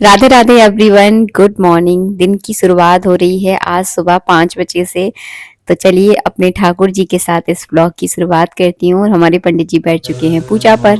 Radhe Radhe everyone, good morning. दिन की शुरुआत हो रही है आज सुबह 5 बजे से। तो चलिए अपने ठाकुर जी के साथ इस ब्लॉग की शुरुआत करती हूँ। और हमारे पंडित जी बैठ चुके हैं पूजा पर।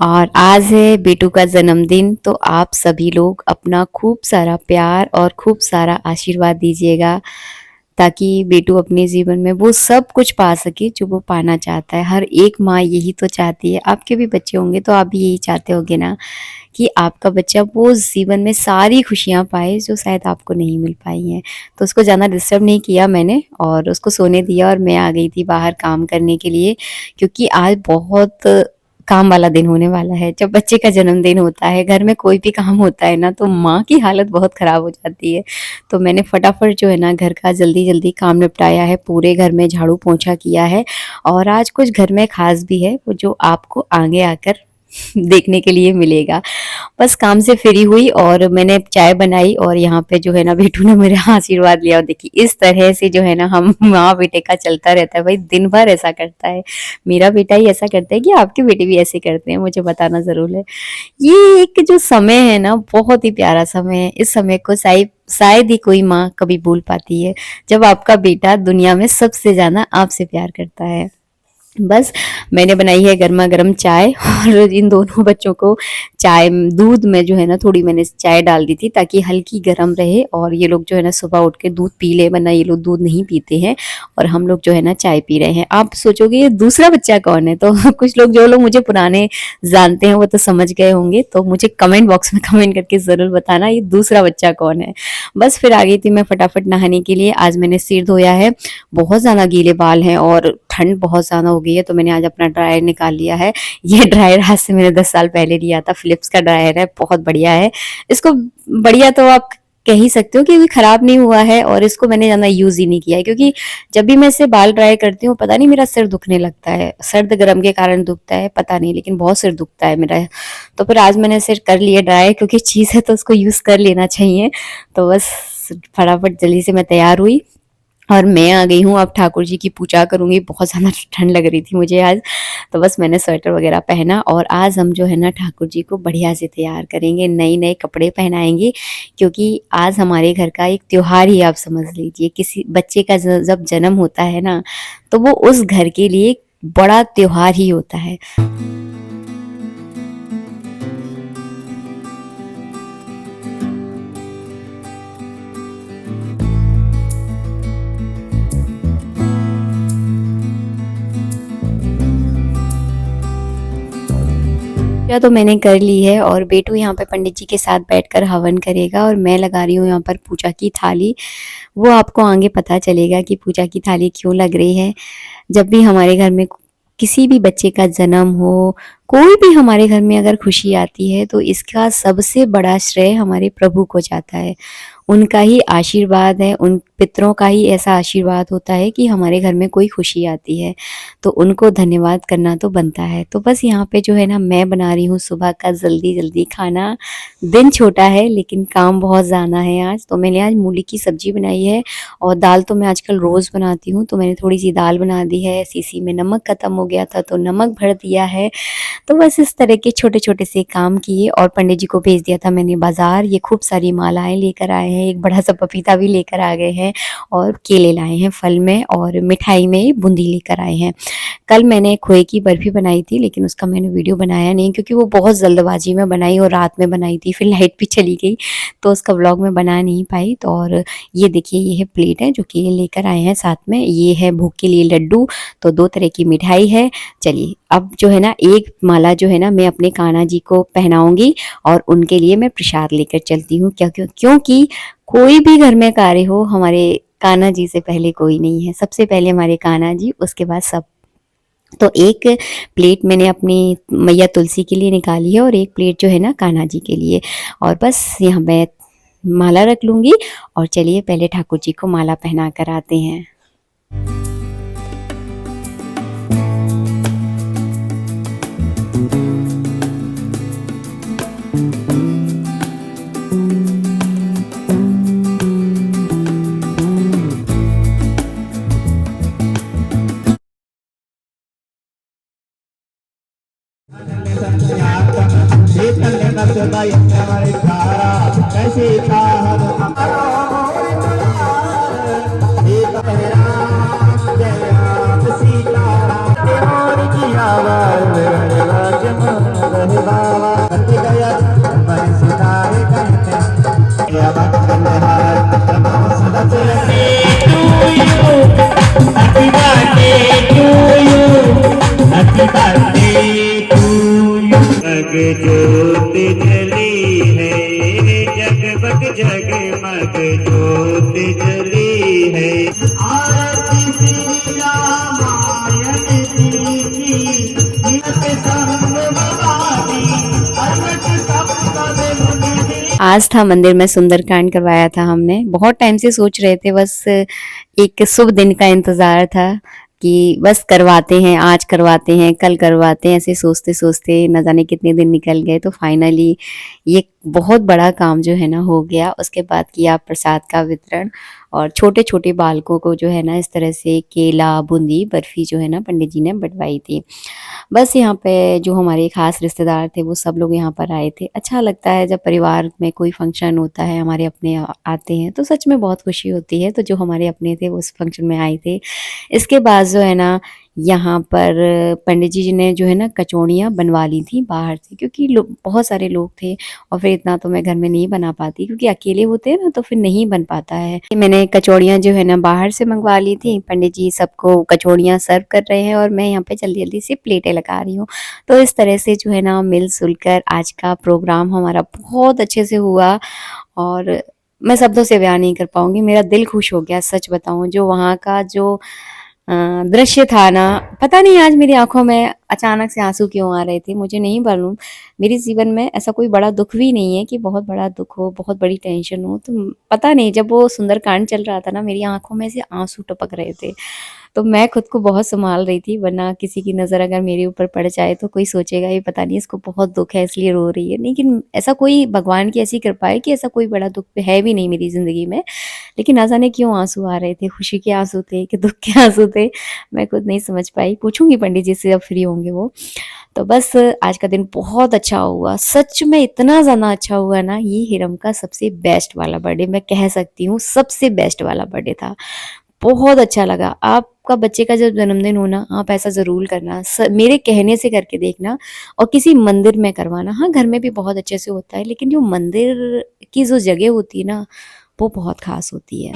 और आज है बेटू का जन्मदिन, तो आप सभी लोग अपना खूब सारा प्यार और खूब सारा आशीर्वाद दीजिएगा, ताकि बेटू अपने जीवन में वो सब कुछ पा सके जो वो पाना चाहता है। हर एक माँ यही तो चाहती है। आपके भी बच्चे होंगे तो आप भी यही चाहते होगे ना, कि आपका बच्चा वो जीवन में सारी खुशियाँ पाए जो शायद आपको नहीं मिल पाई हैं। तो उसको ज़्यादा डिस्टर्ब नहीं किया मैंने, और उसको सोने दिया और मैं आ गई थी बाहर काम करने के लिए, क्योंकि आज बहुत काम वाला दिन होने वाला है। जब बच्चे का जन्मदिन होता है, घर में कोई भी काम होता है ना, तो माँ की हालत बहुत ख़राब हो जाती है। तो मैंने फटाफट जो है ना घर का जल्दी जल्दी काम निपटाया है, पूरे घर में झाड़ू पोंछा किया है। और आज कुछ घर में खास भी है, वो जो आपको आगे आकर देखने के लिए मिलेगा। बस काम से फ्री हुई और मैंने चाय बनाई, और यहाँ पे जो है ना बेटू ने मेरा आशीर्वाद लिया। और देखिए इस तरह से जो है ना हम माँ बेटे का चलता रहता है भाई, दिन भर ऐसा करता है। मेरा बेटा ही ऐसा करता है कि आपके बेटे भी ऐसे करते हैं, मुझे बताना जरूर है। ये एक जो समय है ना, बहुत ही प्यारा समय है। इस समय को शायद शायद ही कोई माँ कभी भूल पाती है, जब आपका बेटा दुनिया में सबसे ज्यादा आपसे प्यार करता है। बस मैंने बनाई है गर्मा गर्म चाय, और इन दोनों बच्चों को चाय दूध में जो है ना थोड़ी मैंने चाय डाल दी थी, ताकि हल्की गर्म रहे और ये लोग जो है ना सुबह उठ के दूध पी ले, वरना ये लोग दूध नहीं पीते हैं। और हम लोग जो है ना चाय पी रहे हैं। आप सोचोगे ये दूसरा बच्चा कौन है, तो कुछ लोग जो लोग मुझे पुराने जानते हैं वो तो समझ गए होंगे। तो मुझे कमेंट बॉक्स में कमेंट करके जरूर बताना ये दूसरा बच्चा कौन है। बस फिर आ गई थी मैं फटाफट नहाने के लिए। आज मैंने सिर धोया है, बहुत ज़्यादा गीले बाल हैं और ठंड बहुत ज़्यादा हो गई है, तो मैंने आज अपना ड्रायर निकाल लिया है। ये ड्रायर आज से मैंने 10 साल पहले लिया था, फिलिप्स का ड्रायर है, बहुत बढ़िया है। इसको बढ़िया तो आप कह ही सकते हो, क्योंकि खराब नहीं हुआ है, और इसको मैंने ज़्यादा यूज़ ही नहीं किया है, क्योंकि जब भी मैं इससे बाल ड्राई करती हूँ पता नहीं मेरा सिर दुखने लगता है। सर्द गर्म के कारण दुखता है पता नहीं, लेकिन बहुत सिर दुखता है मेरा। तो फिर आज मैंने सिर कर लिया ड्राई, क्योंकि चीज़ है तो उसको यूज़ कर लेना चाहिए। तो बस फटाफट जल्दी से मैं तैयार हुई और मैं आ गई हूँ। अब ठाकुर जी की पूजा करूँगी। बहुत ज़्यादा ठंड लग रही थी मुझे आज, तो बस मैंने स्वेटर वगैरह पहना। और आज हम जो है ना ठाकुर जी को बढ़िया से तैयार करेंगे, नए नए कपड़े पहनाएंगे, क्योंकि आज हमारे घर का एक त्योहार ही आप समझ लीजिए। किसी बच्चे का जब जन्म होता है ना, तो वो उस घर के लिए बड़ा त्योहार ही होता है। पूजा तो मैंने कर ली है, और बेटू यहाँ पे पंडित जी के साथ बैठकर हवन करेगा, और मैं लगा रही हूँ यहाँ पर पूजा की थाली। वो आपको आगे पता चलेगा कि पूजा की थाली क्यों लग रही है। जब भी हमारे घर में किसी भी बच्चे का जन्म हो, कोई भी हमारे घर में अगर खुशी आती है, तो इसका सबसे बड़ा श्रेय हमारे प्रभु को जाता है। उनका ही आशीर्वाद है, उन पितरों का ही ऐसा आशीर्वाद होता है कि हमारे घर में कोई खुशी आती है, तो उनको धन्यवाद करना तो बनता है। तो बस यहाँ पे जो है ना मैं बना रही हूँ सुबह का जल्दी जल्दी खाना। दिन छोटा है लेकिन काम बहुत ज़्यादा है आज। तो मैंने आज मूली की सब्जी बनाई है, और दाल तो मैं आजकल रोज़ बनाती हूँ, तो मैंने थोड़ी सी दाल बना दी है। सीसी में नमक ख़त्म हो गया था तो नमक भर दिया है। तो बस इस तरह के छोटे छोटे से काम किए, और पंडित जी को भेज दिया था मैंने बाजार। ये खूब सारी मालाएं लेकर आए हैं, एक बड़ा सा पपीता भी लेकर आ गए हैं, और केले लाए हैं फल में, और मिठाई में बूंदी लेकर आए हैं। कल मैंने खोए की बर्फी बनाई थी, लेकिन उसका मैंने वीडियो बनाया नहीं, क्योंकि वो बहुत जल्दबाजी में बनाई और रात में बनाई थी, फिर लाइट भी चली गई, तो उसका व्लॉग में बना नहीं पाई। तो और ये देखिए ये है प्लेट है जो कि ये लेकर आए हैं साथ में। ये है भूख के लिए लड्डू, तो 2 तरह की मिठाई है। चलिए अब जो है ना एक माला जो है ना मैं अपने कान्हा जी को पहनाऊंगी, और उनके लिए मैं प्रसाद लेकर चलती हूँ। क्योंकि कोई भी घर में कार्य हो, हमारे कान्हा जी से पहले कोई नहीं है। सबसे पहले हमारे कान्हा जी, उसके बाद सब। तो एक प्लेट मैंने अपनी मैया तुलसी के लिए निकाली है, और एक प्लेट जो है ना कान्हा जी के लिए। और बस यहाँ मैं माला रख लूँगी, और चलिए पहले ठाकुर जी को माला पहना कर आते हैं। ज्योत जली है, जगमग जगमग ज्योत जली है। आरती श्री रामायण की जिनके संग भवानी अलग सब मुनि। आज था मंदिर में सुंदरकांड करवाया था हमने। बहुत टाइम से सोच रहे थे, बस एक शुभ दिन का इंतजार था कि बस करवाते हैं, आज करवाते हैं, कल करवाते हैं, ऐसे सोचते सोचते न जाने कितने दिन निकल गए। तो फाइनली ये बहुत बड़ा काम जो है ना हो गया। उसके बाद किया प्रसाद का वितरण, और छोटे छोटे बालकों को जो है ना इस तरह से केला, बूंदी, बर्फी जो है ना पंडित जी ने बंटवाई थी। बस यहाँ पे जो हमारे खास रिश्तेदार थे वो सब लोग यहाँ पर आए थे। अच्छा लगता है जब परिवार में कोई फंक्शन होता है, हमारे अपने आते हैं तो सच में बहुत खुशी होती है। तो जो हमारे अपने थे वो उस फंक्शन में आए थे। इसके बाद जो है ना यहाँ पर पंडित जी ने जो है ना कचौड़ियाँ बनवा ली थी बाहर से, क्योंकि बहुत सारे लोग थे और फिर इतना तो मैं घर में नहीं बना पाती, क्योंकि अकेले होते हैं ना तो फिर नहीं बन पाता है। मैंने कचौड़ियाँ जो है ना बाहर से मंगवा ली थी। पंडित जी सबको कचौड़ियाँ सर्व कर रहे हैं और मैं यहाँ पे जल्दी जल्दी से प्लेटें लगा रही हूँ। तो इस तरह से जो है ना मिलजुल कर आज का प्रोग्राम हमारा बहुत अच्छे से हुआ, और मैं शब्दों से बयान नहीं कर पाऊंगी। मेरा दिल खुश हो गया, सच बताऊं। जो वहाँ का जो दृश्य था ना, पता नहीं आज मेरी आंखों में अचानक से आंसू क्यों आ रहे थे, मुझे नहीं मालूम। मेरे जीवन में ऐसा कोई बड़ा दुख भी नहीं है कि बहुत बड़ा दुख हो, बहुत बड़ी टेंशन हो। तो पता नहीं, जब वो सुंदरकांड चल रहा था ना मेरी आंखों में से आंसू टपक रहे थे। तो मैं खुद को बहुत संभाल रही थी, वरना किसी की नज़र अगर मेरे ऊपर पड़ जाए तो कोई सोचेगा ये पता नहीं इसको बहुत दुख है इसलिए रो रही है। लेकिन ऐसा कोई, भगवान की ऐसी कृपा है कि ऐसा कोई बड़ा दुख है भी नहीं मेरी ज़िंदगी में। लेकिन ना जाने क्यों आंसू आ रहे थे, खुशी के आंसू थे कि दुख के आंसू थे, मैं खुद नहीं समझ पाई। पूछूंगी पंडित जी से जब फ्री होंगे वो। तो बस आज का दिन बहुत अच्छा हुआ, सच में इतना ज़्यादा अच्छा हुआ ना। ये हिरम का सबसे बेस्ट वाला बर्थडे मैं कह सकती हूँ, सबसे बेस्ट वाला बर्थडे था। बहुत अच्छा लगा। आपका बच्चे का जब जन्मदिन हो ना, आप ऐसा ज़रूर करना, मेरे कहने से करके देखना, और किसी मंदिर में करवाना। हाँ, घर में भी बहुत अच्छे से होता है, लेकिन जो मंदिर की जो जगह होती है ना वो बहुत खास होती है।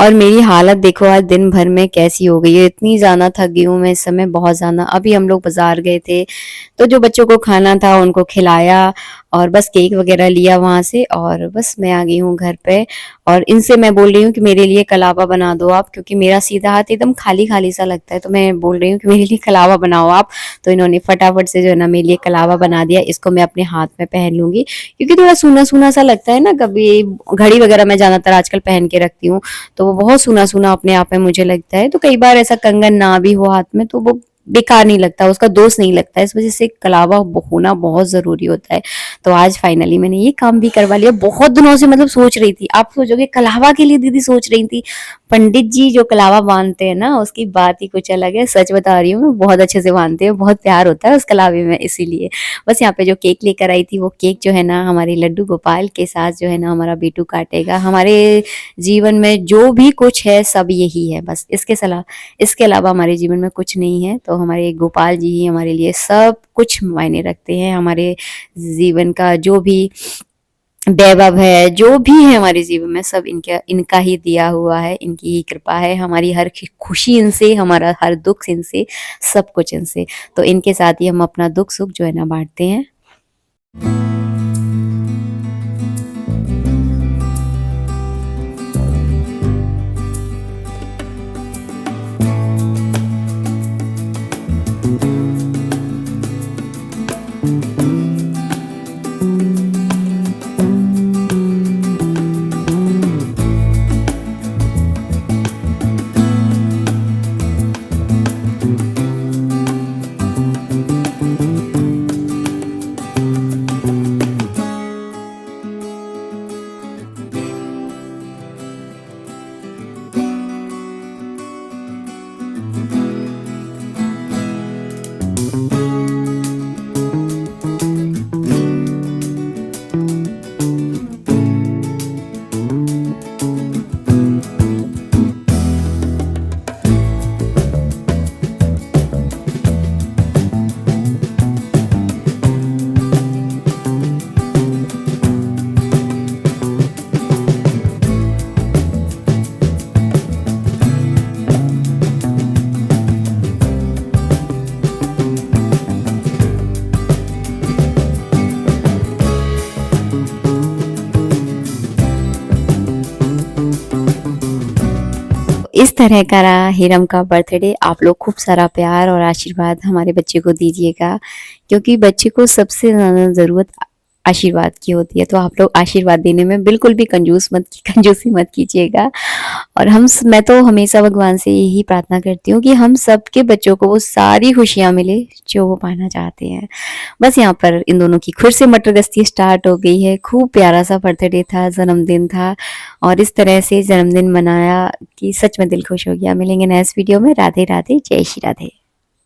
और मेरी हालत देखो आज दिन भर में कैसी हो गई है, इतनी ज़्यादा थक गई हूँ मैं इस समय, बहुत ज़्यादा। अभी हम लोग बाजार गए थे तो जो बच्चों को खाना था उनको खिलाया, और बस केक वगैरह लिया वहाँ से, और बस मैं आ गई हूँ घर पे। और इनसे मैं बोल रही हूँ कि मेरे लिए कलावा बना दो आप, क्योंकि मेरा सीधा हाथ एकदम खाली खाली सा लगता है। तो मैं बोल रही हूँ कि मेरे लिए कलावा बनाओ आप। तो इन्होंने फटाफट से जो है ना मेरे लिए कलावा बना दिया। इसको मैं अपने हाथ में पहन लूंगी, क्योंकि थोड़ा सूना सूना सा लगता है ना। कभी घड़ी वगैरह मैं ज़्यादातर आजकल पहन के रखती हूँ तो वो बहुत सूना सूना अपने आप में मुझे लगता है। तो कई बार ऐसा कंगन ना भी हो हाथ में तो वो बेकार नहीं लगता, उसका दोष नहीं लगता। इस वजह से कलावा होना बहुत ज़रूरी होता है। तो आज फाइनली मैंने ये काम भी करवा लिया। बहुत दिनों से मतलब सोच रही थी। आप सोचोगे कलावा के लिए दीदी सोच रही थी, पंडित जी जो कलावा बांधते हैं ना उसकी बात ही कुछ अलग है। सच बता रही हूँ, मैं बहुत अच्छे से बांधते हैं, बहुत प्यार होता है उस कलावे में। इसीलिए बस यहाँ पे जो केक लेकर आई थी वो केक जो है ना हमारे लड्डू गोपाल के साथ जो है ना हमारा बेटू काटेगा। हमारे जीवन में जो भी कुछ है सब यही है, बस इसके अलावा हमारे जीवन में कुछ नहीं है। तो हमारे गोपाल जी ही हमारे लिए सब कुछ मायने रखते हैं। हमारे जीवन का जो भी वैभव है, जो भी है हमारे जीवन में, सब इनका ही दिया हुआ है, इनकी ही कृपा है। हमारी हर खुशी इनसे, हमारा हर दुख इनसे, सब कुछ इनसे। तो इनके साथ ही हम अपना दुख सुख जो है ना बांटते हैं। इस तरह का रहा हिरम का बर्थडे। आप लोग खूब सारा प्यार और आशीर्वाद हमारे बच्चे को दीजिएगा, क्योंकि बच्चे को सबसे ज़्यादा ज़रूरत आशीर्वाद की होती है। तो आप लोग आशीर्वाद देने में बिल्कुल भी कंजूसी मत कीजिएगा। और मैं तो हमेशा भगवान से यही प्रार्थना करती हूँ कि हम सबके बच्चों को वो सारी खुशियाँ मिले जो वो पाना चाहते हैं। बस यहाँ पर इन दोनों की फिर से मटर गश्ती स्टार्ट हो गई है। खूब प्यारा सा बर्थडे था, जन्मदिन था, और इस तरह से जन्मदिन मनाया कि सच में दिल खुश हो गया। मिलेंगे नेक्स्ट वीडियो में। राधे राधे, जय श्री राधे।